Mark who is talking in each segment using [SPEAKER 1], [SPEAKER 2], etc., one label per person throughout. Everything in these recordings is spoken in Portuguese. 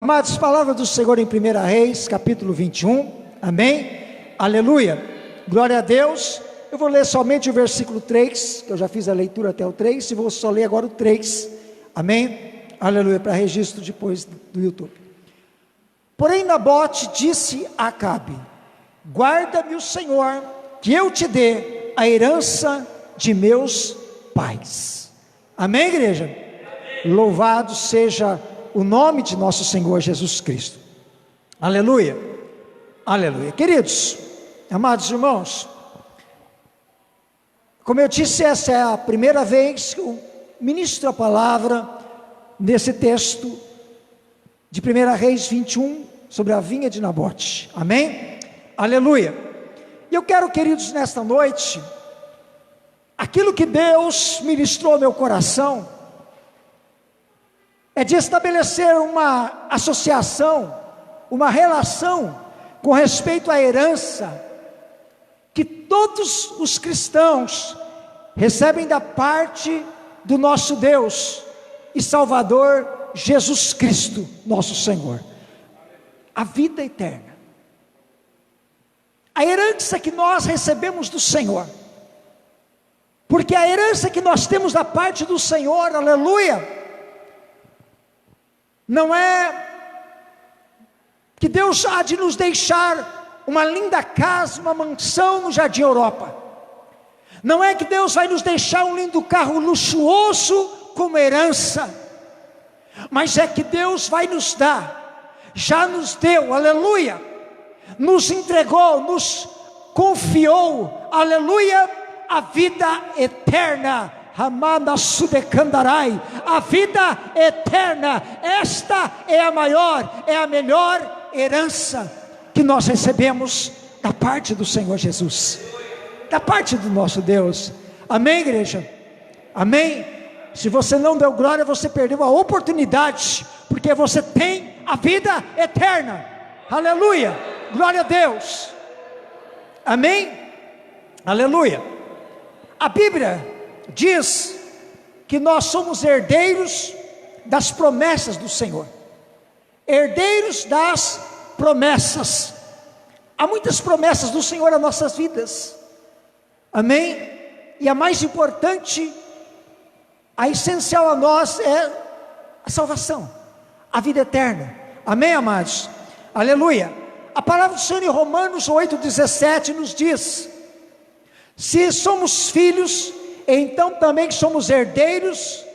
[SPEAKER 1] Amados, palavra do Senhor em 1 Reis, capítulo 21, amém? Aleluia, glória a Deus. Eu vou ler somente o versículo 3, que eu já fiz a leitura até o 3, e vou só ler agora o 3, amém? Aleluia, para registro depois do YouTube. Porém Nabote disse a Acabe: guarda-me o Senhor, que eu te dê a herança de meus pais. Amém, igreja? Amém. Louvado seja o nome de nosso Senhor Jesus Cristo. Aleluia, aleluia. Queridos, amados irmãos, como eu disse, essa é a primeira vez que eu ministro a palavra nesse texto de 1 Reis 21, sobre a vinha de Nabote, amém? Aleluia. E eu quero, queridos, nesta noite, aquilo que Deus ministrou ao meu coração, é de estabelecer uma associação, uma relação com respeito à herança que todos os cristãos recebem da parte do nosso Deus e Salvador Jesus Cristo, nosso Senhor. A vida eterna, a herança que nós recebemos do Senhor, porque a herança que nós temos da parte do Senhor, aleluia, não é que Deus há de nos deixar uma linda casa, uma mansão no Jardim Europa. Não é que Deus vai nos deixar um lindo carro luxuoso como herança. Mas é que Deus vai nos dar, já nos deu, aleluia, nos entregou, nos confiou, aleluia, a vida eterna. A vida eterna, esta é a maior, é a melhor herança que nós recebemos da parte do Senhor Jesus, da parte do nosso Deus, amém, igreja? Amém? Se você não deu glória, você perdeu a oportunidade, porque você tem a vida eterna, aleluia, glória a Deus, amém? Aleluia. A Bíblia diz que nós somos herdeiros das promessas do Senhor, herdeiros das promessas. Há muitas promessas do Senhor às nossas vidas, amém? E a mais importante, a essencial a nós é a salvação, a vida eterna, amém, amados? Aleluia. A palavra do Senhor em Romanos 8,17 nos diz: se somos filhos, então também somos herdeiros,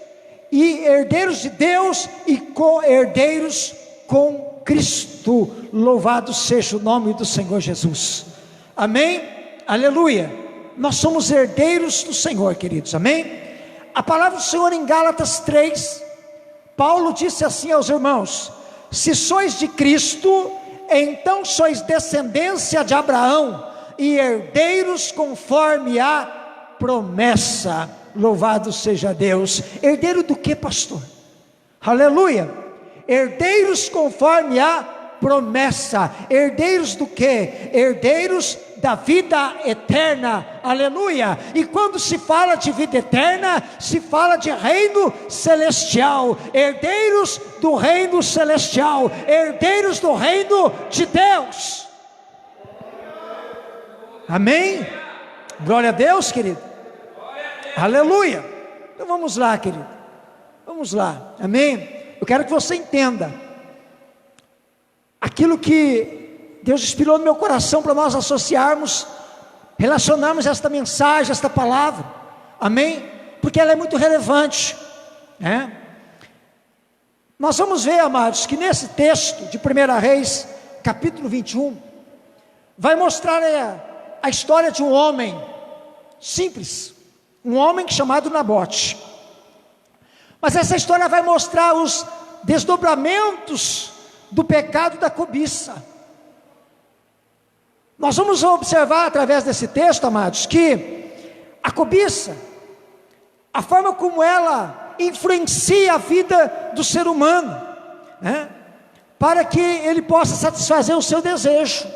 [SPEAKER 1] e herdeiros de Deus, e co-herdeiros com Cristo. Louvado seja o nome do Senhor Jesus, amém? Aleluia. Nós somos herdeiros do Senhor, queridos, amém? A palavra do Senhor em Gálatas 3, Paulo disse assim aos irmãos: se sois de Cristo, então sois descendência de Abraão, e herdeiros conforme a promessa. Louvado seja Deus. Herdeiro do que, pastor? Aleluia. Herdeiros conforme a promessa. Herdeiros do que? Herdeiros da vida eterna, aleluia. E quando se fala de vida eterna, se fala de reino celestial, herdeiros do reino celestial, herdeiros do reino de Deus, amém? Glória a Deus, querido, aleluia. Então vamos lá, querido, vamos lá, amém? Eu quero que você entenda aquilo que Deus inspirou no meu coração para nós associarmos, relacionarmos esta mensagem, esta palavra, amém? Porque ela é muito relevante, né? Nós vamos ver, amados, que nesse texto de 1 Reis, capítulo 21, vai mostrar a história de um homem simples, um homem chamado Nabote. Mas essa história vai mostrar os desdobramentos do pecado da cobiça. Nós vamos observar através desse texto, amados, que a cobiça, a forma como ela influencia a vida do ser humano, né? Para que ele possa satisfazer o seu desejo.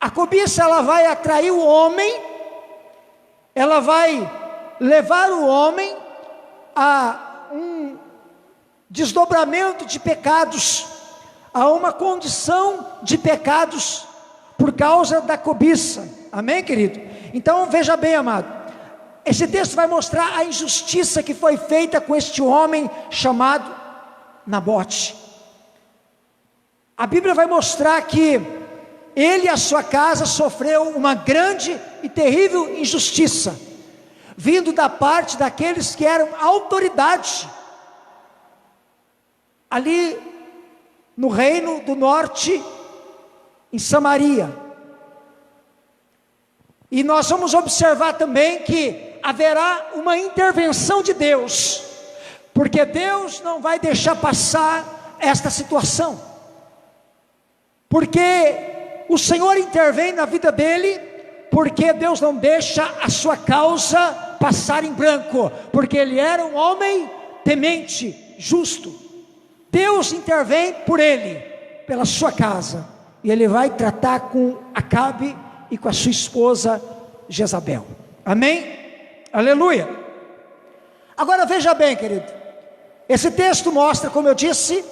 [SPEAKER 1] A cobiça, ela vai atrair o homem, ela vai levar o homem a um desdobramento de pecados, há uma condição de pecados por causa da cobiça. Amém, querido? Então veja bem, amado, esse texto vai mostrar a injustiça que foi feita com este homem chamado Nabote. A Bíblia vai mostrar que ele e a sua casa sofreu uma grande e terrível injustiça, vindo da parte daqueles que eram autoridade ali no reino do norte, em Samaria. E nós vamos observar também que haverá uma intervenção de Deus, porque Deus não vai deixar passar esta situação, porque o Senhor intervém na vida dele, porque Deus não deixa a sua causa passar em branco, porque ele era um homem temente, justo. Deus intervém por ele, pela sua casa, e ele vai tratar com Acabe e com a sua esposa Jezabel. Amém? Aleluia. Agora veja bem, querido, esse texto mostra, como eu disse,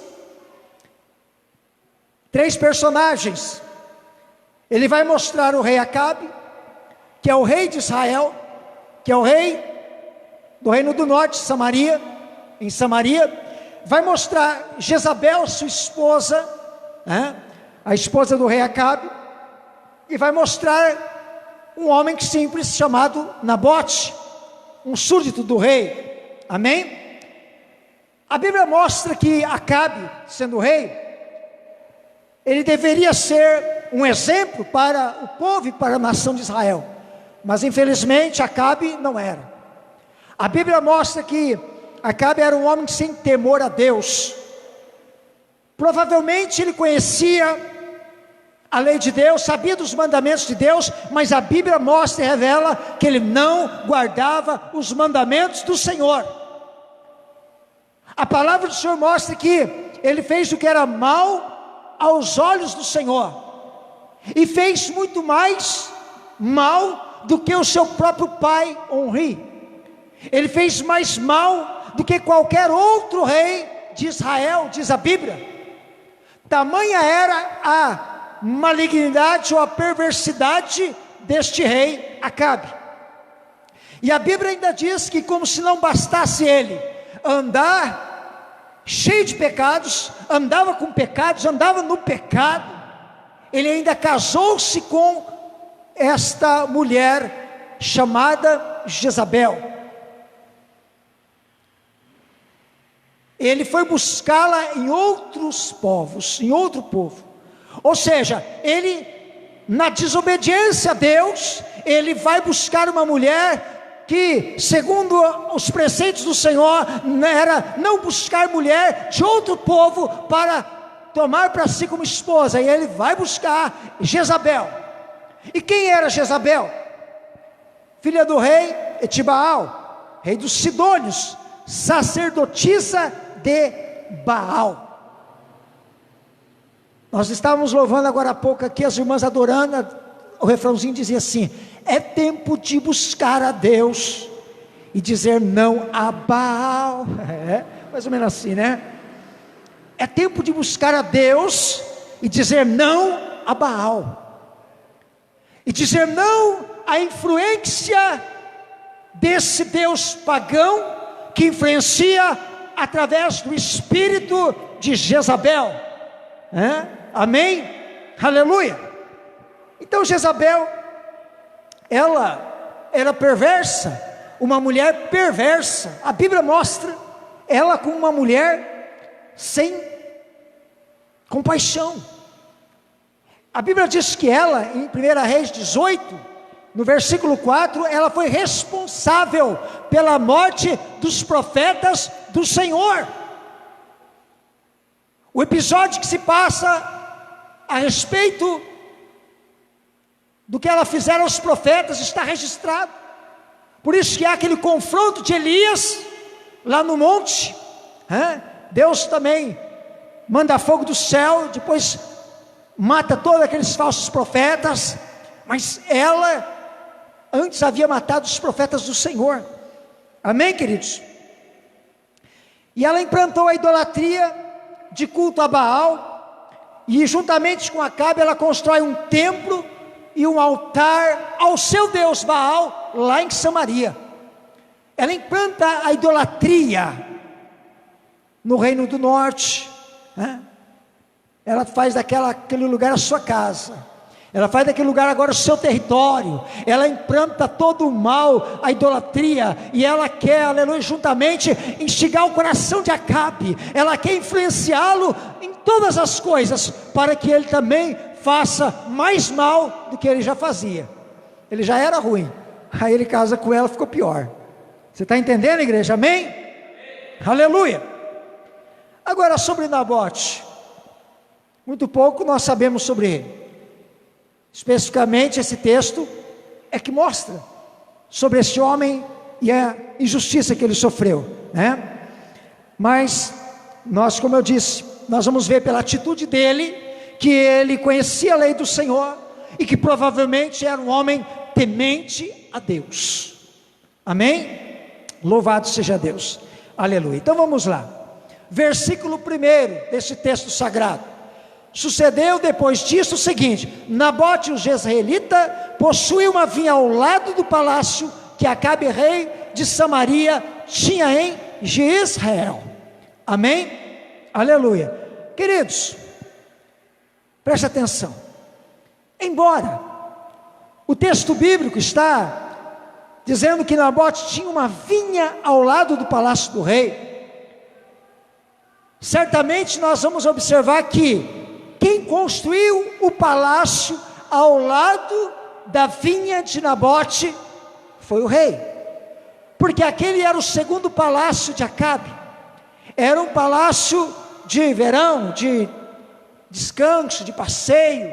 [SPEAKER 1] 3 personagens. Ele vai mostrar o rei Acabe, que é o rei de Israel, que é o rei do reino do norte, Samaria, em Samaria. Vai mostrar Jezabel, sua esposa, a esposa do rei Acabe, e vai mostrar um homem simples chamado Nabote, um súdito do rei. Amém? A Bíblia mostra que Acabe, sendo rei, ele deveria ser um exemplo para o povo e para a nação de Israel, mas infelizmente Acabe não era. A Bíblia mostra que Acabe era um homem sem temor a Deus. Provavelmente ele conhecia a lei de Deus, sabia dos mandamentos de Deus, mas a Bíblia mostra e revela que ele não guardava os mandamentos do Senhor. A palavra do Senhor mostra que ele fez o que era mal aos olhos do Senhor, e fez muito mais mal do que o seu próprio pai Onri. Ele fez mais mal do que qualquer outro rei de Israel, diz a Bíblia. Tamanha era a malignidade ou a perversidade deste rei Acabe. E a Bíblia ainda diz que, como se não bastasse ele andar cheio de pecados, andava com pecados, andava no pecado, ele ainda casou-se com esta mulher chamada Jezabel. Ele foi buscá-la em outros povos, em outro povo. Ou seja, ele, na desobediência a Deus, ele vai buscar uma mulher que, segundo os preceitos do Senhor, era não buscar mulher de outro povo para tomar para si como esposa. E ele vai buscar Jezabel. E quem era Jezabel? Filha do rei Etibaal, rei dos Sidônios, sacerdotisa de Baal. Nós estávamos louvando agora há pouco aqui, as irmãs adorando, o refrãozinho dizia assim: é tempo de buscar a Deus e dizer não a Baal. Mais ou menos assim, né? É tempo de buscar a Deus e dizer não a Baal, e dizer não à influência desse Deus pagão que influencia através do espírito de Jezabel. Amém? Aleluia. Então Jezabel, ela era perversa, uma mulher perversa. A Bíblia mostra ela como uma mulher sem compaixão. A Bíblia diz que ela, em 1 Reis 18, no versículo 4, ela foi responsável pela morte dos profetas do Senhor. O episódio que se passa a respeito do que ela fizeram aos profetas está registrado. Por isso que há aquele confronto de Elias lá no monte. Deus também manda fogo do céu, depois mata todos aqueles falsos profetas, mas ela antes havia matado os profetas do Senhor. Amém, queridos? E ela implantou a idolatria de culto a Baal, e juntamente com Acabe ela constrói um templo e um altar ao seu Deus Baal, lá em Samaria. Ela implanta a idolatria no reino do norte, né? Ela faz daquele lugar a sua casa, ela faz daquele lugar agora o seu território, ela implanta todo o mal, a idolatria, e ela quer, aleluia, juntamente instigar o coração de Acabe, ela quer influenciá-lo em todas as coisas, para que ele também faça mais mal do que ele já fazia. Ele já era ruim, aí ele casa com ela, ficou pior. Você está entendendo, igreja? Amém? Aleluia. Agora sobre Nabote, muito pouco nós sabemos sobre ele. Especificamente esse texto é que mostra sobre esse homem e a injustiça que ele sofreu, né? Mas nós, como eu disse, nós vamos ver pela atitude dele que ele conhecia a lei do Senhor e que provavelmente era um homem temente a Deus. Amém? Louvado seja Deus, aleluia. Então vamos lá, versículo 1 desse texto sagrado. Sucedeu depois disso o seguinte: Nabote o jezreelita possuía uma vinha ao lado do palácio que Acabe rei de Samaria tinha em Jezreel. Amém? Aleluia. Queridos, preste atenção. Embora o texto bíblico está dizendo que Nabote tinha uma vinha ao lado do palácio do rei, certamente nós vamos observar que quem construiu o palácio ao lado da vinha de Nabote foi o rei, porque aquele era o segundo palácio de Acabe. Era um palácio de verão, de descanso, de passeio,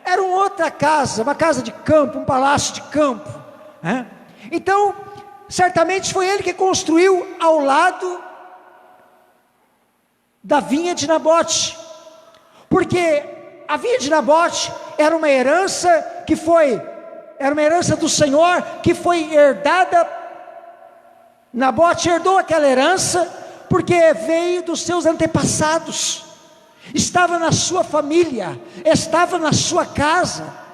[SPEAKER 1] era uma outra casa, uma casa de campo, um palácio de campo, Então, certamente foi ele que construiu ao lado da vinha de Nabote, porque a vinha de Nabote era uma herança do Senhor, que foi herdada. Nabote herdou aquela herança, porque veio dos seus antepassados, estava na sua família, estava na sua casa.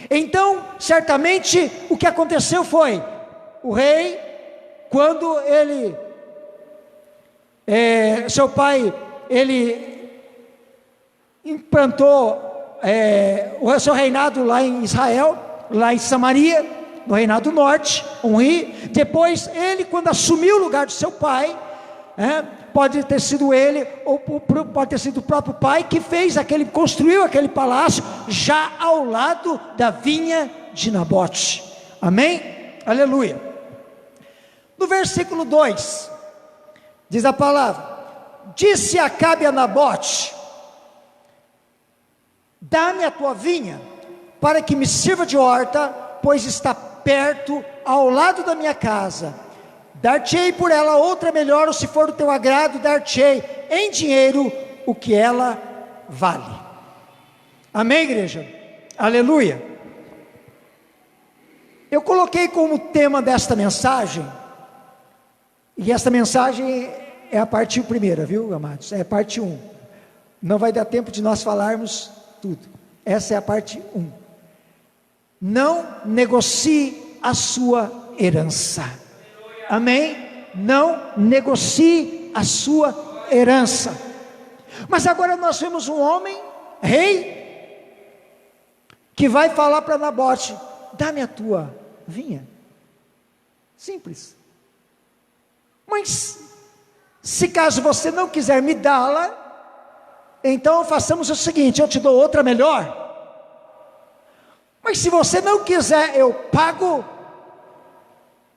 [SPEAKER 1] Então, certamente, o que aconteceu foi, o rei, quando seu pai, ele implantou o seu reinado lá em Israel, lá em Samaria, no reinado do norte, depois ele, quando assumiu o lugar de seu pai, pode ter sido ele, ou pode ter sido o próprio pai, que construiu aquele palácio, já ao lado da vinha de Nabote. Amém? Aleluia. No versículo 2, diz a palavra: disse Acabe a Nabote: dá-me a tua vinha, para que me sirva de horta, pois está perto, ao lado da minha casa. Dar-te-ei por ela outra melhor, ou se for do teu agrado, dar-te-ei em dinheiro o que ela vale. Amém, igreja? Aleluia. Eu coloquei como tema desta mensagem, e esta mensagem é a parte primeira, viu, amados? É a parte 1. Não vai dar tempo de nós falarmos tudo. Essa é a parte 1. Não negocie a sua herança. Amém? Não negocie a sua herança. Mas agora nós vemos um homem, rei, que vai falar para Nabote: dá-me a tua vinha. Simples. Mas, se caso você não quiser me dá-la, então façamos o seguinte: eu te dou outra melhor. Mas se você não quiser, eu pago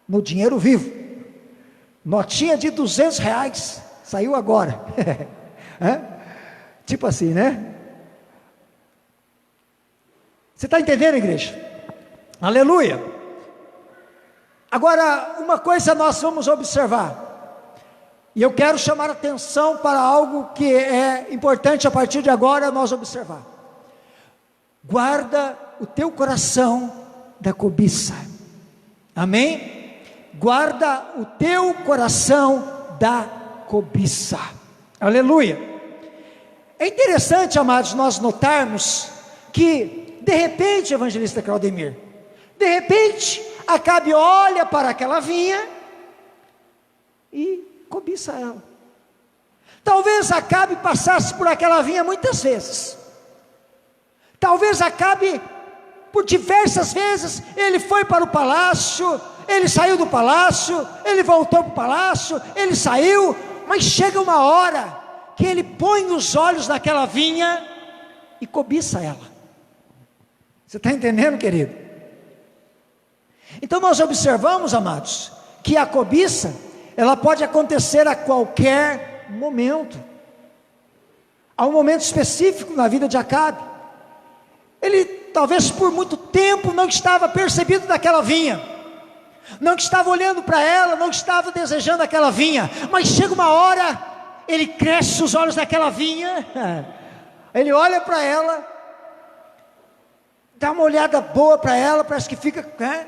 [SPEAKER 1] no dinheiro vivo. Notinha de R$200, saiu agora. Tipo assim, né? Você está entendendo, igreja? Aleluia. Agora, uma coisa nós vamos observar, e eu quero chamar a atenção para algo que é importante a partir de agora nós observar. Guarda o teu coração da cobiça. Amém? Guarda o teu coração da cobiça. Aleluia. É interessante, amados, nós notarmos que, de repente, evangelista Claudemir, de repente, Acabe olha para aquela vinha e cobiça ela. Talvez Acabe passasse por aquela vinha muitas vezes. Talvez Acabe, por diversas vezes, ele foi para o palácio, ele saiu do palácio, ele voltou para o palácio, ele saiu, mas chega uma hora que ele põe os olhos naquela vinha e cobiça ela. Você está entendendo, querido? Então nós observamos, amados, que a cobiça, ela pode acontecer a qualquer momento. Há um momento específico na vida de Acabe. Ele talvez por muito tempo não estava percebido daquela vinha, não estava olhando para ela, não estava desejando aquela vinha, mas chega uma hora, ele cresce os olhos daquela vinha, ele olha para ela, dá uma olhada boa para ela, parece que fica, né,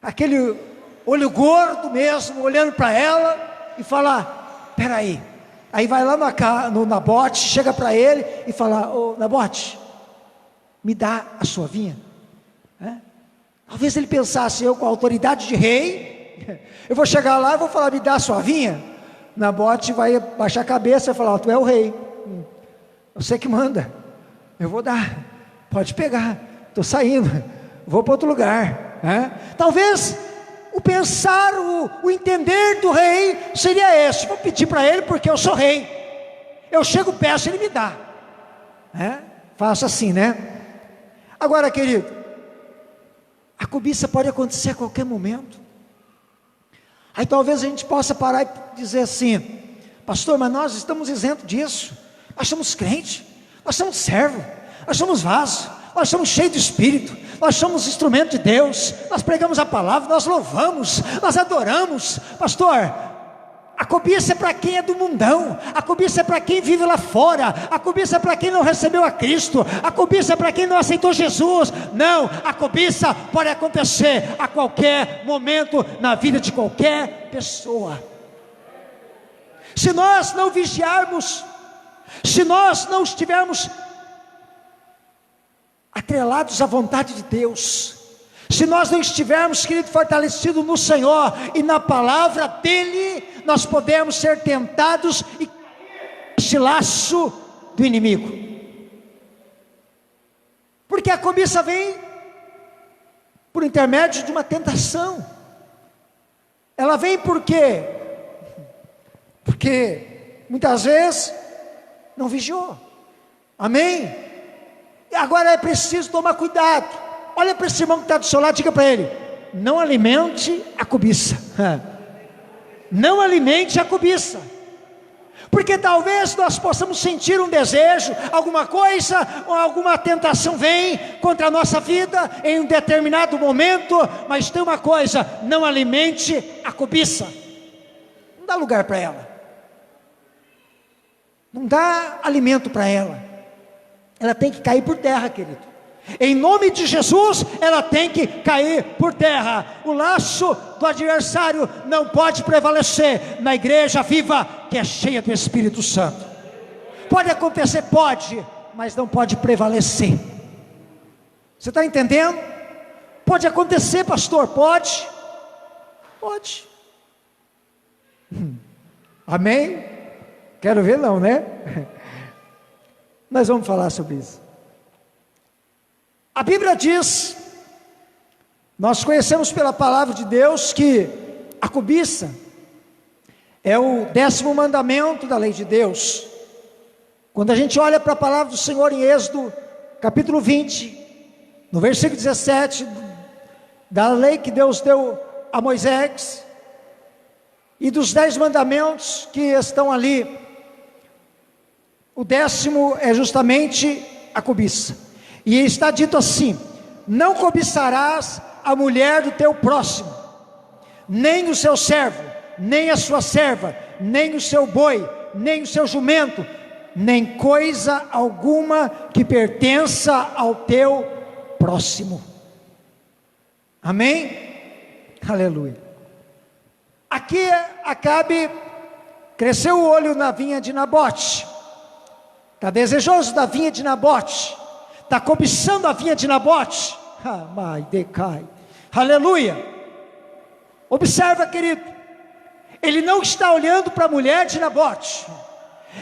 [SPEAKER 1] aquele olho gordo mesmo, olhando para ela, e fala, peraí, aí vai lá no Nabote, chega para ele e fala, ô Nabote, me dá a sua vinha. Talvez ele pensasse, eu com a autoridade de rei, eu vou chegar lá e vou falar, me dá a sua vinha. Nabote vai baixar a cabeça e falar, tu é o rei, você que manda, eu vou dar, pode pegar, estou saindo, vou para outro lugar. Talvez o pensar, o entender do rei seria esse, vou pedir para ele porque eu sou rei, eu chego, peço, ele me dá. Faço assim, né? Agora, querido, a cobiça pode acontecer a qualquer momento. Aí talvez a gente possa parar e dizer assim, pastor, mas nós estamos isentos disso, nós somos crentes, nós somos servos, nós somos vasos, nós somos cheios de Espírito, nós somos instrumento de Deus, nós pregamos a palavra, nós louvamos, nós adoramos. Pastor, a cobiça é para quem é do mundão, a cobiça é para quem vive lá fora, a cobiça é para quem não recebeu a Cristo, a cobiça é para quem não aceitou Jesus. Não, a cobiça pode acontecer a qualquer momento na vida de qualquer pessoa. Se nós não vigiarmos, se nós não estivermos atrelados à vontade de Deus, se nós não estivermos, querido, fortalecidos no Senhor e na palavra dEle, nós podemos ser tentados e cair nesse laço do inimigo. Porque a cobiça vem por intermédio de uma tentação. Ela vem por quê? Porque muitas vezes não vigiou. Amém? E agora é preciso tomar cuidado. Olha para esse irmão que está do seu lado, diga para ele, não alimente a cobiça. Não alimente a cobiça, porque talvez nós possamos sentir um desejo, alguma coisa, ou alguma tentação vem contra a nossa vida em um determinado momento, mas tem uma coisa, não alimente a cobiça, não dá lugar para ela, não dá alimento para ela, ela tem que cair por terra, querido. Em nome de Jesus, ela tem que cair por terra. O laço do adversário não pode prevalecer na igreja viva, que é cheia do Espírito Santo. Pode acontecer, pode, mas não pode prevalecer. Você está entendendo? Pode acontecer, pastor, pode. Pode. Amém? Quero ver não, né? Nós vamos falar sobre isso. A Bíblia diz, nós conhecemos pela palavra de Deus que a cobiça é o 10º mandamento da lei de Deus. Quando a gente olha para a palavra do Senhor em Êxodo, capítulo 20, no versículo 17, da lei que Deus deu a Moisés, e dos 10 mandamentos que estão ali, o 10º é justamente a cobiça. E está dito assim, não cobiçarás a mulher do teu próximo, nem o seu servo, nem a sua serva, nem o seu boi, nem o seu jumento, nem coisa alguma que pertença ao teu próximo. Amém? Aleluia. Aqui Acabe cresceu o olho na vinha de Nabote, está desejoso da vinha de Nabote, está cobiçando a vinha de Nabote. Aleluia. Observa, querido, ele não está olhando para a mulher de Nabote,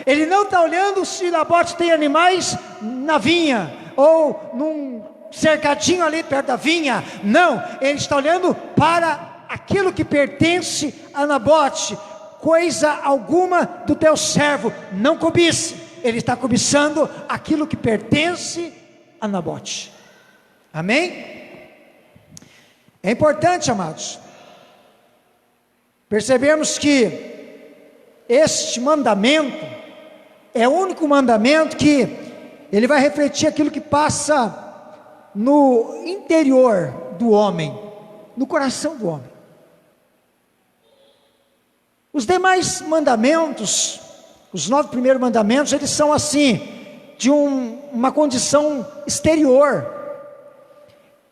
[SPEAKER 1] ele não está olhando se Nabote tem animais na vinha, ou num cercadinho ali perto da vinha. Não, ele está olhando para aquilo que pertence a Nabote. Coisa alguma do teu servo não cobice. Ele está cobiçando aquilo que pertence a Nabote. Amém? É importante, amados, percebemos que este mandamento é o único mandamento que ele vai refletir aquilo que passa no interior do homem, no coração do homem. Os demais mandamentos, os 9 primeiros mandamentos, eles são assim, de uma condição exterior.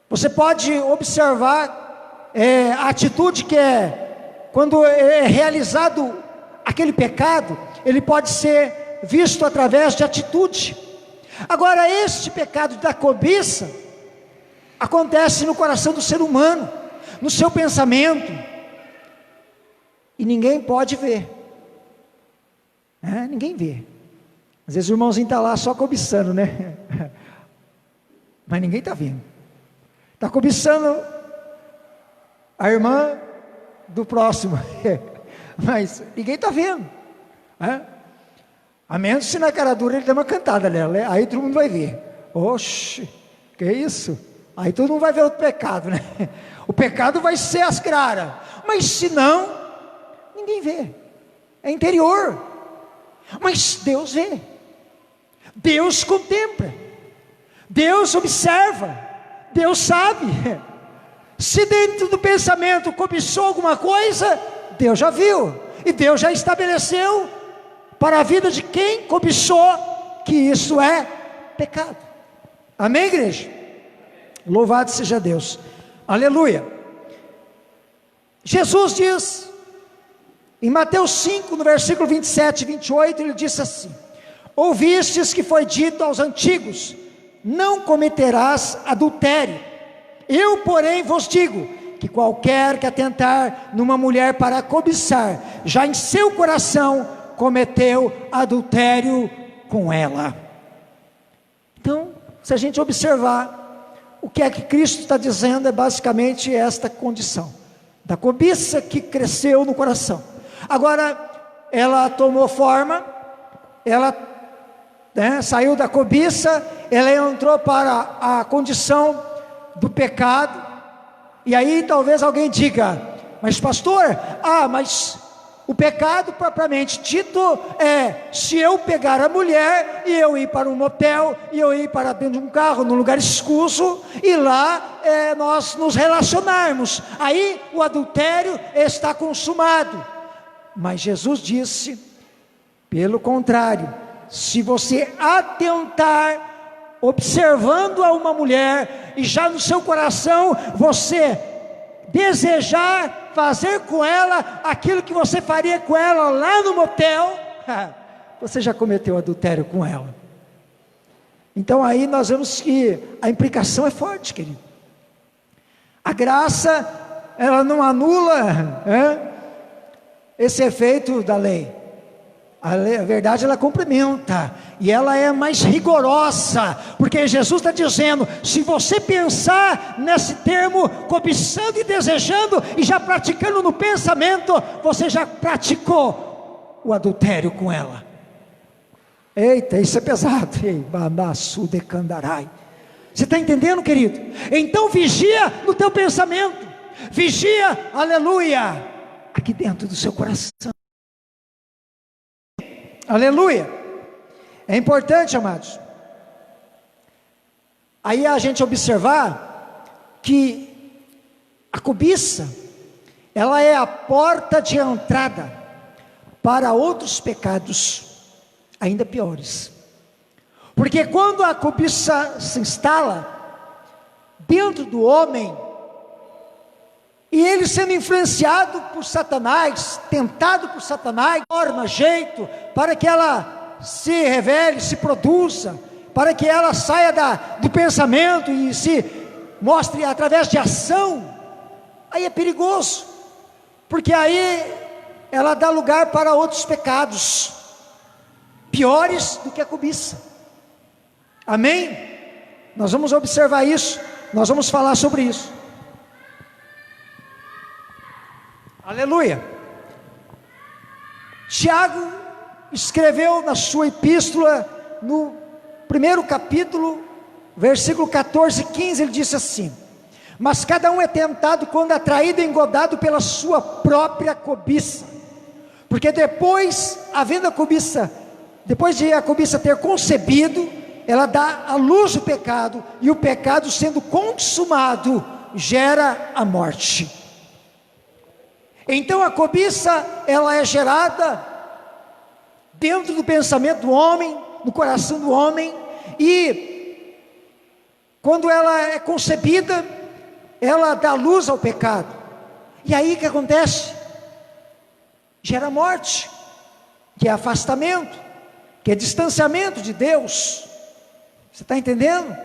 [SPEAKER 1] Você pode observar a atitude que quando é realizado aquele pecado, ele pode ser visto através de atitude. Agora, este pecado da cobiça acontece no coração do ser humano, no seu pensamento, e ninguém pode ver, ninguém vê. Às vezes o irmãozinho está lá só cobiçando, né? Mas ninguém está vendo. Está cobiçando a irmã do próximo, mas ninguém está vendo, a menos se na cara dura ele dá uma cantada nela, aí todo mundo vai ver. Oxe, que isso? Aí todo mundo vai ver o pecado, né? O pecado vai ser às claras, mas se não, ninguém vê, é interior. Mas Deus vê, Deus contempla, Deus observa, Deus sabe. Se dentro do pensamento cobiçou alguma coisa, Deus já viu, e Deus já estabeleceu para a vida de quem cobiçou que isso é pecado. Amém, igreja? Louvado seja Deus, aleluia. Jesus diz em Mateus 5, no versículo 27 e 28, ele disse assim: ouvistes que foi dito aos antigos, não cometerás adultério. Eu, porém, vos digo, que qualquer que atentar numa mulher para cobiçar, já em seu coração cometeu adultério com ela. Então, se a gente observar, o que é que Cristo está dizendo é basicamente esta condição, da cobiça que cresceu no coração. Agora, ela tomou forma, ela saiu da cobiça, ela entrou para a condição do pecado. E aí talvez alguém diga: mas pastor, mas o pecado propriamente dito se eu pegar a mulher e eu ir para um motel, e eu ir para dentro de um carro, num lugar escuso, e lá nós nos relacionarmos, aí o adultério está consumado. Mas Jesus disse, pelo contrário, se você atentar, observando a uma mulher, e já no seu coração você desejar fazer com ela aquilo que você faria com ela lá no motel, você já cometeu adultério com ela. Então aí nós vemos que a implicação é forte, querido. A graça, ela não anula esse efeito da lei. A verdade, ela complementa, e ela é mais rigorosa, porque Jesus está dizendo: se você pensar nesse termo, cobiçando e desejando, e já praticando no pensamento, você já praticou o adultério com ela. Eita, isso é pesado. Você está entendendo, querido? Então vigia no teu pensamento, vigia, aleluia, aqui dentro do seu coração. Aleluia. É importante, amados, aí a gente observar que a cobiça, ela é a porta de entrada para outros pecados ainda piores. Porque quando a cobiça se instala dentro do homem, E ele sendo influenciado por Satanás, tentado por Satanás, forma, jeito, para que ela se revele, se produza, para que ela saia do pensamento e se mostre através de ação, aí é perigoso, porque aí ela dá lugar para outros pecados, piores do que a cobiça. Amém? Nós vamos observar isso, nós vamos falar sobre isso. Aleluia. Tiago escreveu na sua epístola, no primeiro capítulo, versículo 14 e 15, ele disse assim: mas cada um é tentado quando atraído e engodado pela sua própria cobiça, porque depois de a cobiça ter concebido, ela dá à luz o pecado, e o pecado sendo consumado, gera a morte. Então a cobiça, ela é gerada dentro do pensamento do homem, no coração do homem, e quando ela é concebida, ela dá luz ao pecado, e aí o que acontece? Gera morte, que é afastamento, que é distanciamento de Deus. Você está entendendo?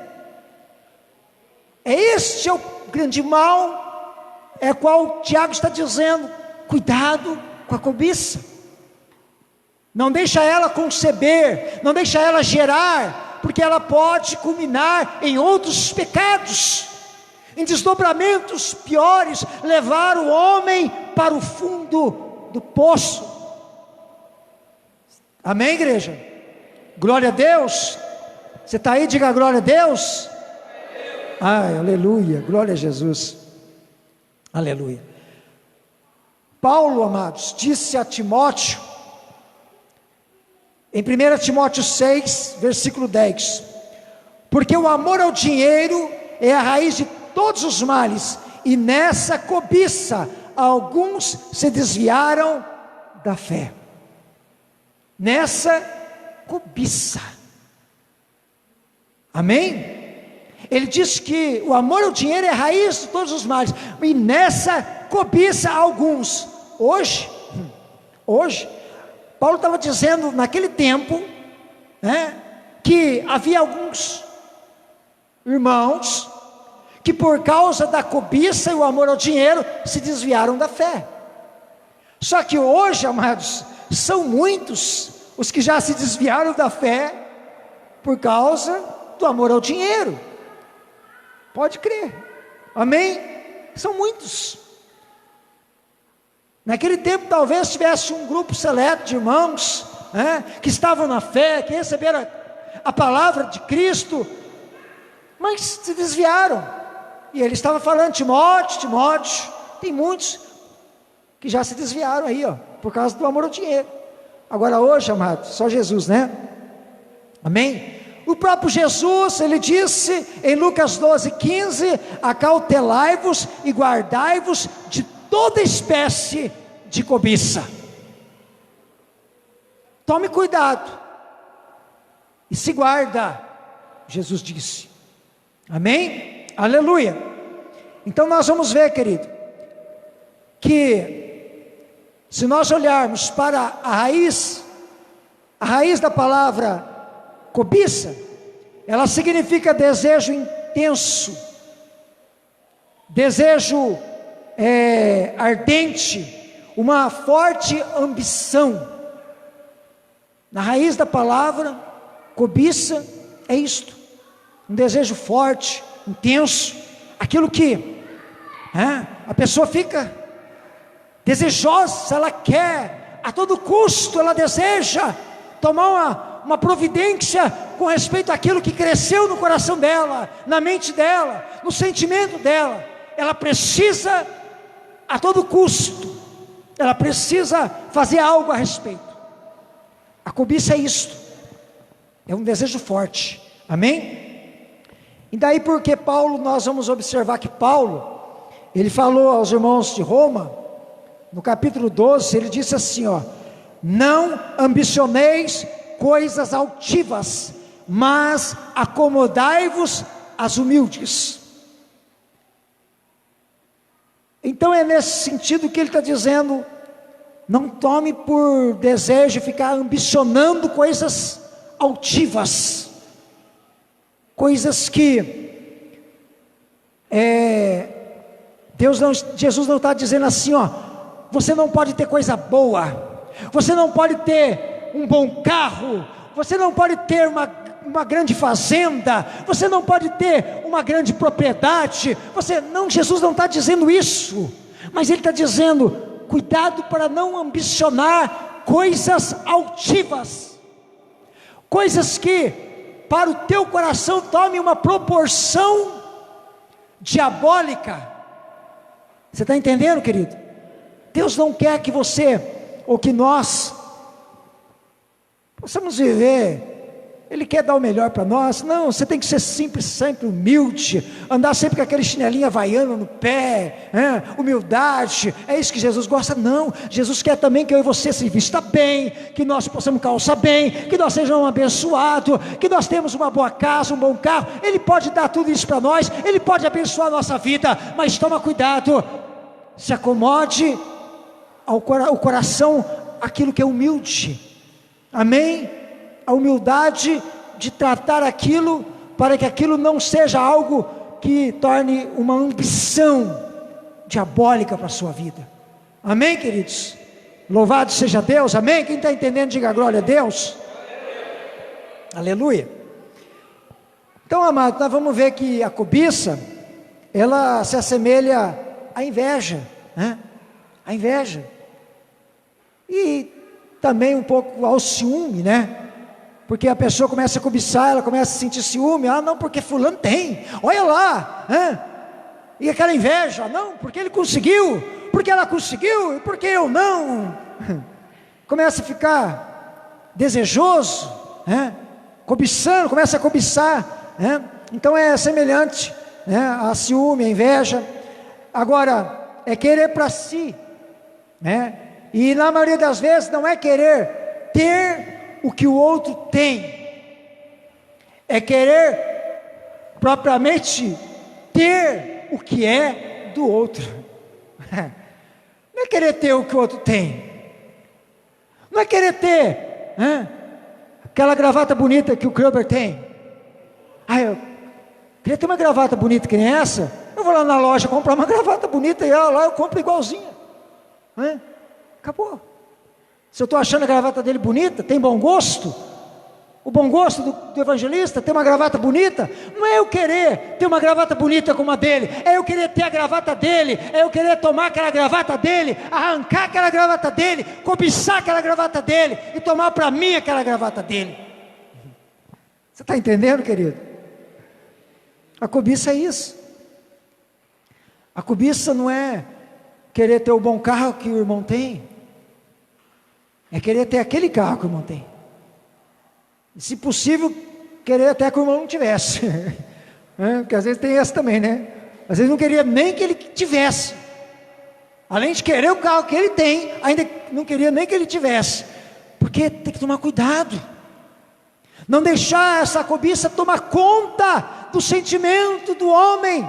[SPEAKER 1] Este é o grande mal, é qual Tiago está dizendo: cuidado com a cobiça, não deixa ela conceber, não deixa ela gerar, porque ela pode culminar em outros pecados, em desdobramentos piores, levar o homem para o fundo do poço. Amém, igreja? Glória a Deus. Você está aí? Diga glória a Deus. Ai, aleluia, glória a Jesus, aleluia. Paulo, amados, disse a Timóteo, em 1 Timóteo 6, versículo 10, porque o amor ao dinheiro é a raiz de todos os males, e nessa cobiça alguns se desviaram da fé. Nessa cobiça, amém? Ele diz que o amor ao dinheiro é a raiz de todos os males, e nessa cobiça alguns, hoje, Paulo estava dizendo naquele tempo, que havia alguns irmãos, que por causa da cobiça e o amor ao dinheiro, se desviaram da fé. Só que hoje, amados, são muitos os que já se desviaram da fé, por causa do amor ao dinheiro. Pode crer, amém? São muitos. Naquele tempo talvez tivesse um grupo seleto de irmãos, que estavam na fé, que receberam a palavra de Cristo, mas se desviaram. E ele estava falando: Timóteo, tem muitos que já se desviaram aí, por causa do amor ao dinheiro. Agora hoje, amado, só Jesus, né? Amém? O próprio Jesus, ele disse em Lucas 12:15: acautelai-vos e guardai-vos de toda espécie de cobiça. Tome cuidado e se guarda, Jesus disse. Amém? Aleluia. Então nós vamos ver, querido, que se nós olharmos para a raiz da palavra cobiça, ela significa desejo intenso, desejo ardente, uma forte ambição. Na raiz da palavra cobiça é isto: um desejo forte, intenso, aquilo que a pessoa fica desejosa, ela quer, a todo custo ela deseja tomar uma providência com respeito àquilo que cresceu no coração dela, na mente dela, no sentimento dela. Ela precisa, a todo custo, ela precisa fazer algo a respeito. A cobiça é isto, é um desejo forte, amém? E daí porque Paulo, nós vamos observar que Paulo, ele falou aos irmãos de Roma, no capítulo 12, ele disse assim, não ambicioneis coisas altivas, mas acomodai-vos às humildes. Então é nesse sentido que ele está dizendo: não tome por desejo ficar ambicionando coisas altivas, coisas que Jesus não está dizendo assim, ó, você não pode ter coisa boa, você não pode ter um bom carro, você não pode ter uma grande fazenda, você não pode ter uma grande propriedade, Jesus não está dizendo isso, mas ele está dizendo: cuidado para não ambicionar coisas altivas, coisas que para o teu coração tome uma proporção diabólica. Você está entendendo, querido? Deus não quer que você, ou que nós, possamos viver. Ele quer dar o melhor para nós. Não, você tem que ser simples, sempre humilde, andar sempre com aquele chinelinho havaiano no pé, humildade, é isso que Jesus gosta. Não, Jesus quer também que eu e você se vista bem, que nós possamos calçar bem, que nós sejamos abençoados, que nós temos uma boa casa, um bom carro. Ele pode dar tudo isso para nós, Ele pode abençoar a nossa vida, mas toma cuidado, se acomode ao coração aquilo que é humilde, amém? A humildade de tratar aquilo, para que aquilo não seja algo que torne uma ambição diabólica para a sua vida, amém, queridos? Louvado seja Deus, amém? Quem está entendendo, diga glória a Deus. Aleluia. Então, amado, nós vamos ver que a cobiça, ela se assemelha à inveja, a inveja, e também um pouco ao ciúme, porque a pessoa começa a cobiçar, ela começa a sentir ciúme. Não, porque fulano tem, olha lá, e aquela inveja, não, porque ele conseguiu, porque ela conseguiu, e porque eu não, começa a ficar desejoso, cobiçando, começa a cobiçar, então é semelhante, a ciúme, a inveja. Agora, é querer para si, e na maioria das vezes não é querer ter o que o outro tem, é querer propriamente ter o que é do outro. Não é querer ter o que o outro tem, não é querer ter aquela gravata bonita que o Krober tem. Eu queria ter uma gravata bonita que nem essa, eu vou lá na loja comprar uma gravata bonita, e lá eu compro igualzinha, acabou. Se eu estou achando a gravata dele bonita, tem bom gosto, o bom gosto do evangelista, tem uma gravata bonita, não é eu querer ter uma gravata bonita como a dele, é eu querer ter a gravata dele, é eu querer tomar aquela gravata dele, arrancar aquela gravata dele, cobiçar aquela gravata dele, e tomar para mim aquela gravata dele. Você está entendendo, querido? A cobiça é isso. A cobiça não é querer ter o bom carro que o irmão tem, é querer ter aquele carro que o irmão tem, e se possível, querer até que o irmão não tivesse, porque às vezes tem essa também, às vezes não queria nem que ele tivesse, além de querer o carro que ele tem, ainda não queria nem que ele tivesse, porque tem que tomar cuidado, não deixar essa cobiça tomar conta do sentimento do homem,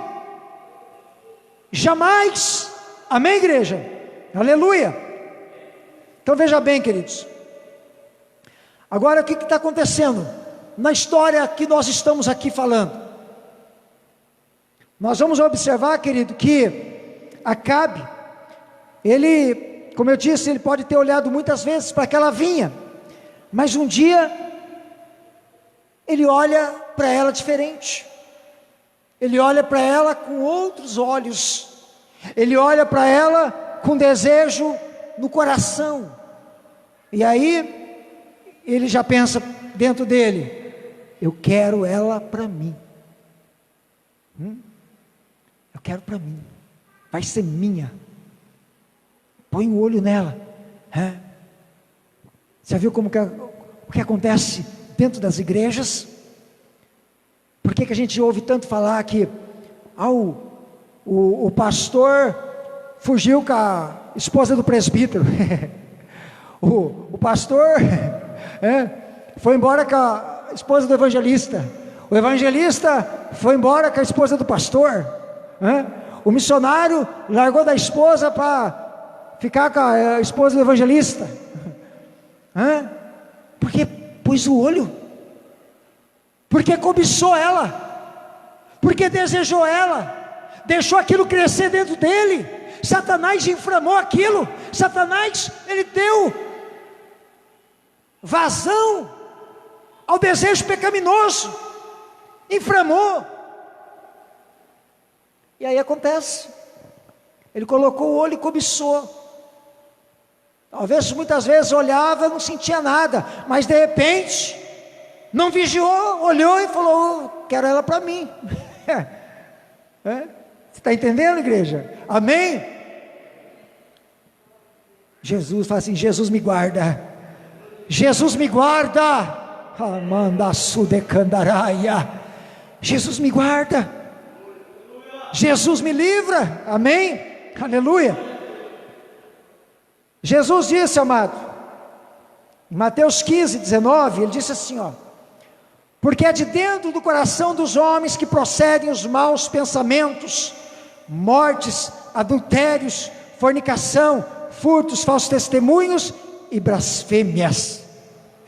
[SPEAKER 1] jamais, amém, igreja? Aleluia. Então veja bem, queridos, agora o que está acontecendo na história que nós estamos aqui falando? Nós vamos observar, querido, que Acabe, ele, como eu disse, ele pode ter olhado muitas vezes para aquela vinha, mas um dia ele olha para ela diferente, ele olha para ela com outros olhos, ele olha para ela com desejo no coração, e aí ele já pensa dentro dele: eu quero ela para mim, eu quero para mim, vai ser minha, põe o olho nela. Você viu como o que acontece dentro das igrejas? Por que a gente ouve tanto falar que o pastor fugiu com a esposa do presbítero, o pastor foi embora com a esposa do evangelista, o evangelista foi embora com a esposa do pastor, O missionário largou da esposa para ficar com a esposa do evangelista. Porque pôs o olho, porque cobiçou ela, porque desejou ela, deixou aquilo crescer dentro dele. Satanás inflamou aquilo. Satanás, ele deu vazão ao desejo pecaminoso, inflamou. E aí acontece, ele colocou o olho e cobiçou. Talvez muitas vezes olhava, não sentia nada, mas de repente não vigiou, olhou e falou: quero ela para mim. Você está entendendo, igreja? Amém? Jesus fala assim: Jesus me guarda, Jesus me guarda, Amanda Sudecandaraia, Jesus me guarda, Jesus me livra. Amém? Aleluia. Jesus disse, amado, em Mateus 15, 19, ele disse assim, porque é de dentro do coração dos homens que procedem os maus pensamentos, mortes, adultérios, fornicação, furtos, falsos testemunhos e blasfêmias.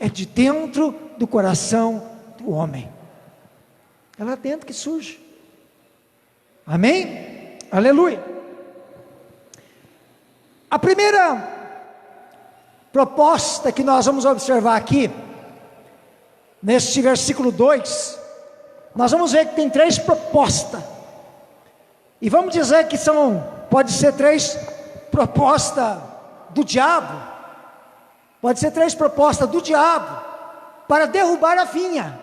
[SPEAKER 1] É de dentro do coração do homem, é lá dentro que surge. Amém? Aleluia. A primeira proposta que nós vamos observar aqui, neste versículo 2, nós vamos ver que tem 3 propostas, e vamos dizer que pode ser 3 propostas do diabo, pode ser 3 propostas do diabo, para derrubar a vinha,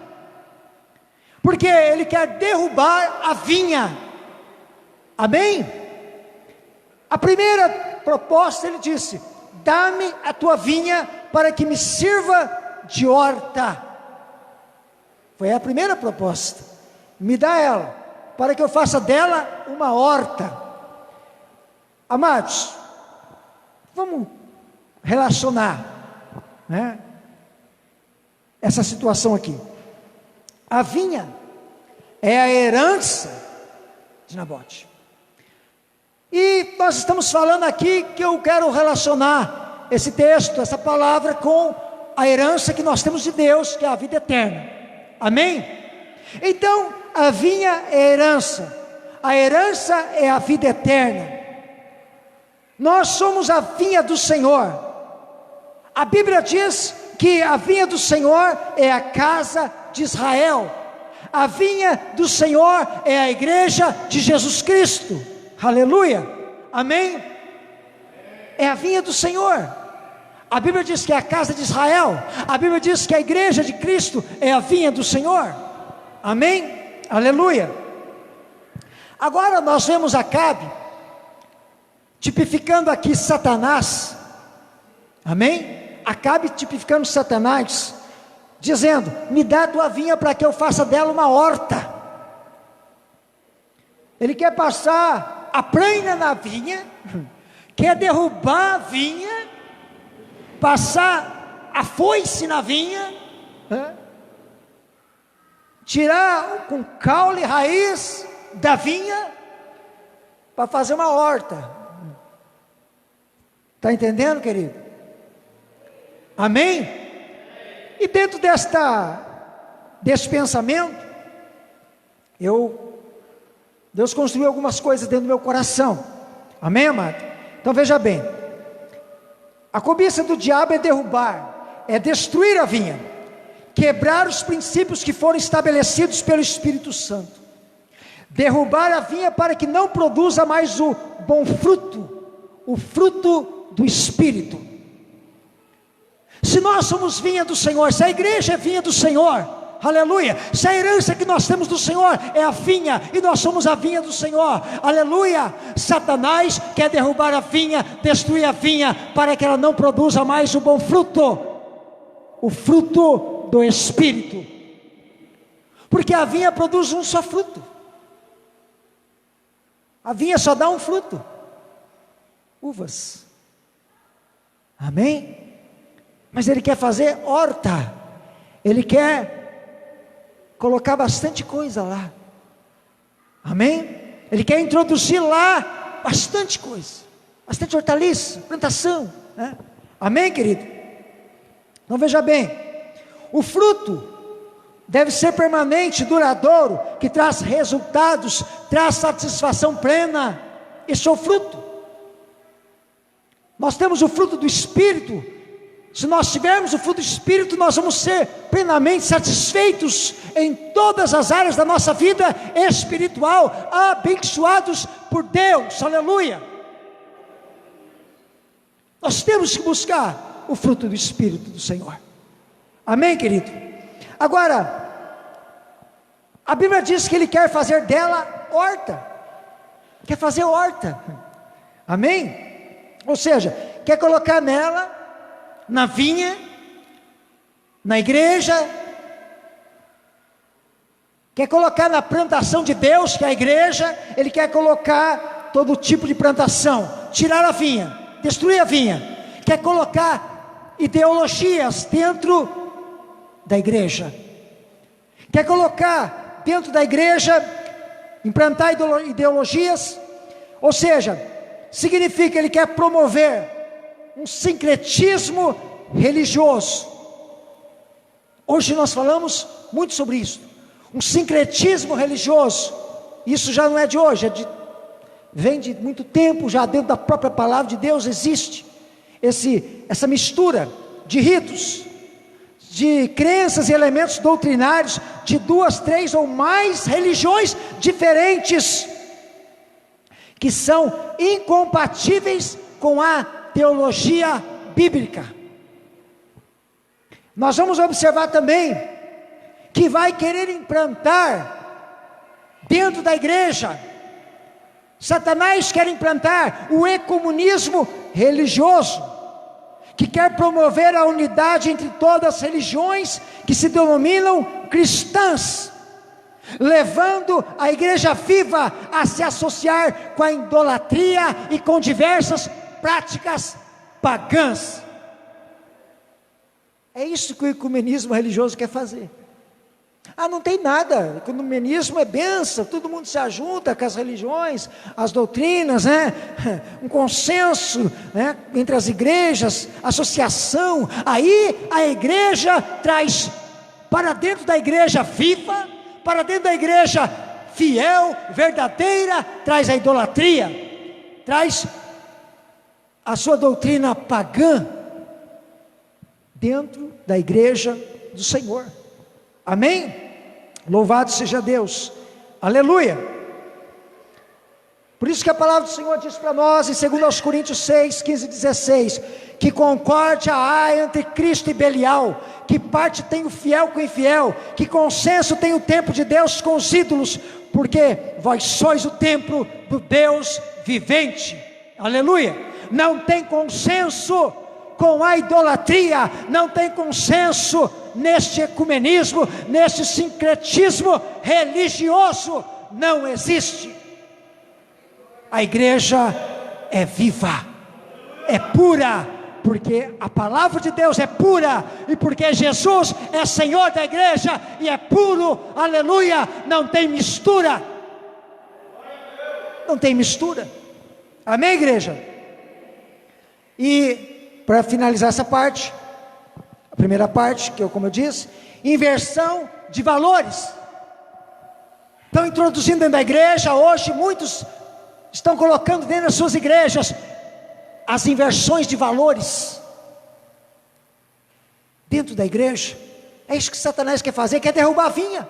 [SPEAKER 1] porque ele quer derrubar a vinha. Amém? A primeira proposta, ele disse: dá-me a tua vinha para que me sirva de horta. Foi a primeira proposta. Me dá ela, para que eu faça dela uma horta. Amados, vamos relacionar, essa situação aqui. A vinha é a herança de Nabote. E nós estamos falando aqui que eu quero relacionar esse texto, essa palavra, com a herança que nós temos de Deus, que é a vida eterna. Amém? Então, a vinha é a herança é a vida eterna. Nós somos a vinha do Senhor. A Bíblia diz que a vinha do Senhor é a casa de Israel. A vinha do Senhor é a igreja de Jesus Cristo. Aleluia, amém? É a vinha do Senhor. A Bíblia diz que é a casa de Israel. A Bíblia diz que a igreja de Cristo é a vinha do Senhor. Amém? Aleluia. Agora nós vemos Acabe tipificando aqui Satanás. Amém? Acabe tipificando Satanás, dizendo: me dá a tua vinha para que eu faça dela uma horta. Ele quer passar a prenha na vinha, quer derrubar a vinha, passar a foice na vinha, tirar com caule e raiz da vinha, para fazer uma horta. Está entendendo, querido? Amém? E dentro desse pensamento, Deus construiu algumas coisas dentro do meu coração. Amém, amado? Então veja bem, a cobiça do diabo é derrubar, é destruir a vinha, quebrar os princípios que foram estabelecidos pelo Espírito Santo, derrubar a vinha para que não produza mais o bom fruto, o fruto do Espírito. Se nós somos vinha do Senhor, se a igreja é vinha do Senhor, aleluia, se a herança que nós temos do Senhor é a vinha, e nós somos a vinha do Senhor, aleluia, Satanás quer derrubar a vinha, destruir a vinha, para que ela não produza mais o bom fruto, o fruto do Espírito, porque a vinha produz um só fruto, a vinha só dá um fruto, uvas, amém? Mas ele quer fazer horta, ele quer colocar bastante coisa lá, amém? Ele quer introduzir lá bastante coisa, bastante hortaliça, plantação, né? Amém, querido? Então veja bem, o fruto deve ser permanente, duradouro, que traz resultados, traz satisfação plena. Esse é o fruto. Nós temos o fruto do Espírito. Se nós tivermos o fruto do Espírito, nós vamos ser plenamente satisfeitos em todas as áreas da nossa vida espiritual, abençoados por Deus, aleluia. Nós temos que buscar o fruto do Espírito do Senhor, amém, querido? Agora, a Bíblia diz que Ele quer fazer dela horta, quer fazer horta, amém? Ou seja, quer colocar nela, na vinha, na igreja, quer colocar na plantação de Deus, que é a igreja. Ele quer colocar todo tipo de plantação, tirar a vinha, destruir a vinha, quer colocar ideologias dentro da igreja, quer colocar dentro da igreja, implantar ideologias, ou seja, significa, ele quer promover um sincretismo religioso. Hoje nós falamos muito sobre isso, um sincretismo religioso. Isso já não é de hoje, vem de muito tempo, já dentro da própria palavra de Deus existe essa mistura de ritos, de crenças e elementos doutrinários, de 2, 3 ou mais religiões diferentes, que são incompatíveis com a teologia bíblica. Nós vamos observar também que vai querer implantar dentro da igreja, Satanás quer implantar o ecumenismo religioso, que quer promover a unidade entre todas as religiões que se denominam cristãs, levando a igreja viva a se associar com a idolatria e com diversas práticas pagãs. É isso que o ecumenismo religioso quer fazer. Não tem nada, o ecumenismo é benção, todo mundo se ajunta com as religiões, as doutrinas, né? Um consenso, né? Entre as igrejas, associação. Aí a igreja traz para dentro da igreja viva, para dentro da igreja fiel, verdadeira, traz a idolatria, traz a sua doutrina pagã dentro da igreja do Senhor. Amém? Louvado seja Deus, aleluia. Por isso que a palavra do Senhor diz para nós em 2 Coríntios 6, 15 e 16, que concórdia há entre Cristo e Belial, que parte tem o fiel com o infiel, que consenso tem o templo de Deus com os ídolos, porque vós sois o templo do Deus vivente, aleluia. Não tem consenso com a idolatria, não tem consenso neste ecumenismo, neste sincretismo religioso, não existe. A igreja é viva, é pura, porque a palavra de Deus é pura, e porque Jesus é Senhor da igreja, e é puro, aleluia, não tem mistura, não tem mistura, amém, igreja? E para finalizar essa parte, a primeira parte, que eu, como eu disse, inversão de valores. Estão introduzindo dentro da igreja, hoje muitos estão colocando dentro das suas igrejas as inversões de valores dentro da igreja. É isso que Satanás quer fazer, quer derrubar a vinha.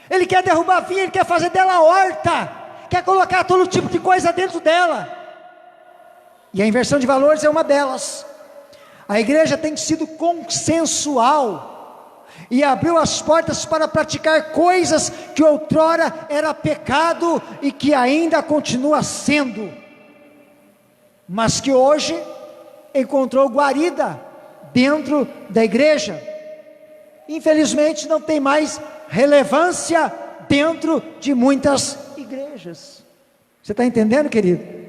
[SPEAKER 1] Ele quer derrubar a vinha, ele quer fazer dela horta, quer colocar todo tipo de coisa dentro dela. E a inversão de valores é uma delas. A igreja tem sido consensual e abriu as portas para praticar coisas que outrora era pecado e que ainda continua sendo, mas que hoje encontrou guarida dentro da igreja. Infelizmente não tem mais relevância dentro de muitas igrejas. Você está entendendo, querido?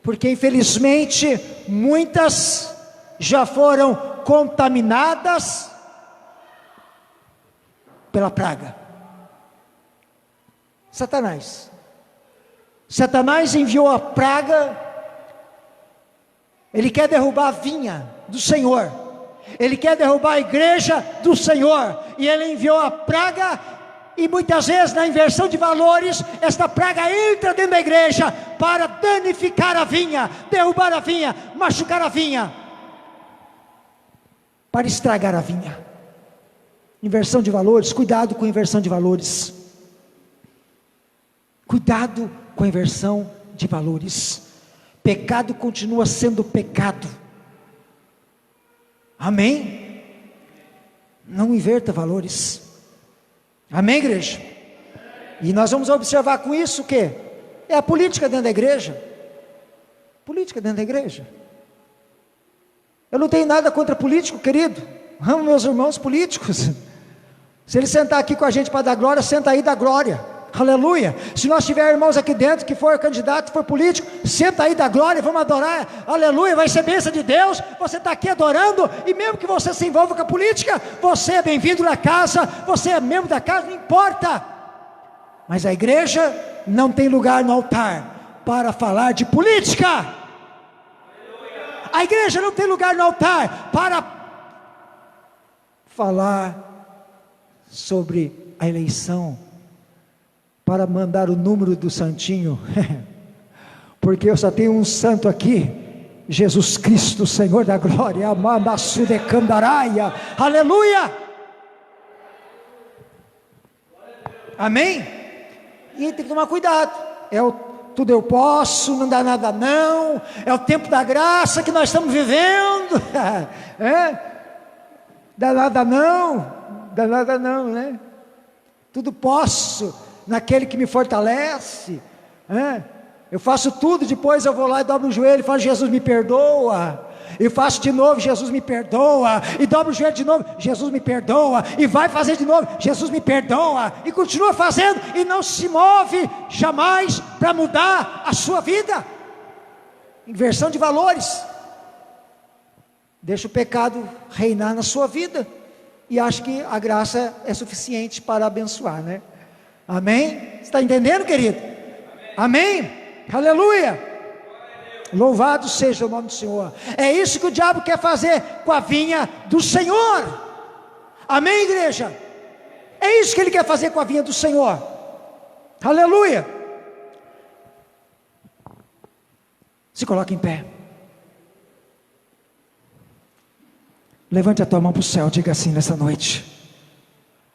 [SPEAKER 1] Porque infelizmente muitas já foram contaminadas pela praga. Satanás Satanás enviou a praga, ele quer derrubar a vinha do Senhor, ele quer derrubar a igreja do Senhor, e ele enviou a praga, e muitas vezes na inversão de valores, esta praga entra dentro da igreja, para danificar a vinha, derrubar a vinha, machucar a vinha, para estragar a vinha. Inversão de valores, cuidado com a inversão de valores, cuidado com a inversão de valores. Pecado continua sendo pecado, amém? Não inverta valores, amém, igreja? E nós vamos observar com isso o que? É a política dentro da igreja, política dentro da igreja. Eu não tenho nada contra político, querido, amo meus irmãos políticos. Se ele sentar aqui com a gente para dar glória, senta aí, dá glória, aleluia. Se nós tivermos irmãos aqui dentro, que for candidato, for político, senta aí, dá glória, vamos adorar, aleluia, vai ser bênção de Deus. Você está aqui adorando, e mesmo que você se envolva com a política, você é bem-vindo na casa, você é membro da casa, não importa. Mas a igreja não tem lugar no altar para falar de política. A igreja não tem lugar no altar para falar sobre a eleição, para mandar o número do santinho, porque eu só tenho um santo aqui, Jesus Cristo, Senhor da glória, aleluia, amém? E tem que tomar cuidado, tudo eu posso, não dá nada não, é o tempo da graça que nós estamos vivendo, dá nada não, né? Tudo posso naquele que me fortalece, eu faço tudo, depois eu vou lá e dobro o joelho e falo, Jesus me perdoa, e faço de novo, Jesus me perdoa, e dobro o joelho de novo, Jesus me perdoa, e vai fazer de novo, Jesus me perdoa, e continua fazendo, e não se move jamais para mudar a sua vida. Inversão de valores, deixa o pecado reinar na sua vida, e acho que a graça é suficiente para abençoar, né? Amém? Você está entendendo, querido? Amém? Aleluia! Louvado seja o nome do Senhor. É isso que o diabo quer fazer com a vinha do Senhor. Amém, igreja? É isso que ele quer fazer com a vinha do Senhor. Aleluia! Se coloque em pé. Levante a tua mão para o céu, diga assim nessa noite: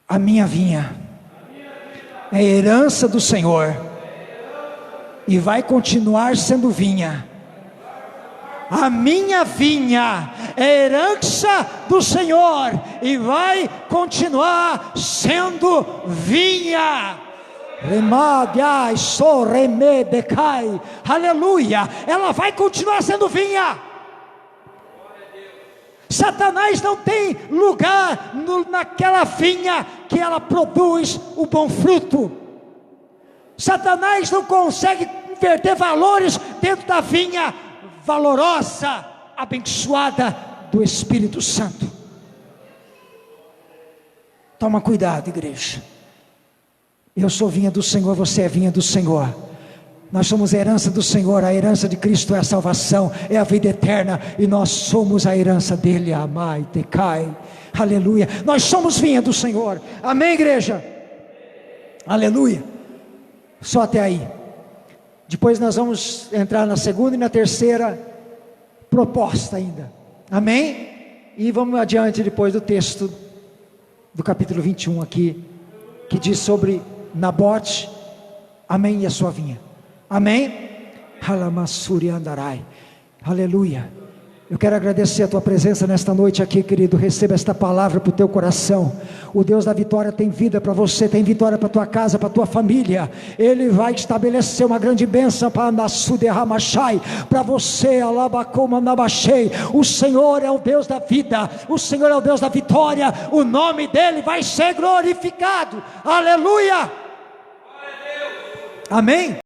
[SPEAKER 1] a minha vinha é herança do Senhor, e vai continuar sendo vinha. A minha vinha é herança do Senhor, e vai continuar sendo vinha. Aleluia, ela vai continuar sendo vinha. Satanás não tem lugar naquela vinha que ela produz o bom fruto. Satanás não consegue inverter valores dentro da vinha valorosa, abençoada do Espírito Santo. Toma cuidado, igreja. Eu sou vinha do Senhor, você é vinha do Senhor. Nós somos a herança do Senhor, a herança de Cristo é a salvação, é a vida eterna, e nós somos a herança dele, amai, tecai, aleluia, nós somos vinha do Senhor, amém, igreja? Aleluia. Só até aí, depois nós vamos entrar na segunda e na terceira proposta ainda, amém? E vamos adiante depois do texto do capítulo 21 aqui, que diz sobre Nabote, amém, e a sua vinha. Amém? Aleluia. Eu quero agradecer a tua presença nesta noite aqui, querido. Receba esta palavra para o teu coração. O Deus da vitória tem vida para você, tem vitória para a tua casa, para a tua família. Ele vai estabelecer uma grande bênção para você. O Senhor é o Deus da vida, o Senhor é o Deus da vitória. O nome dele vai ser glorificado. Aleluia. Amém.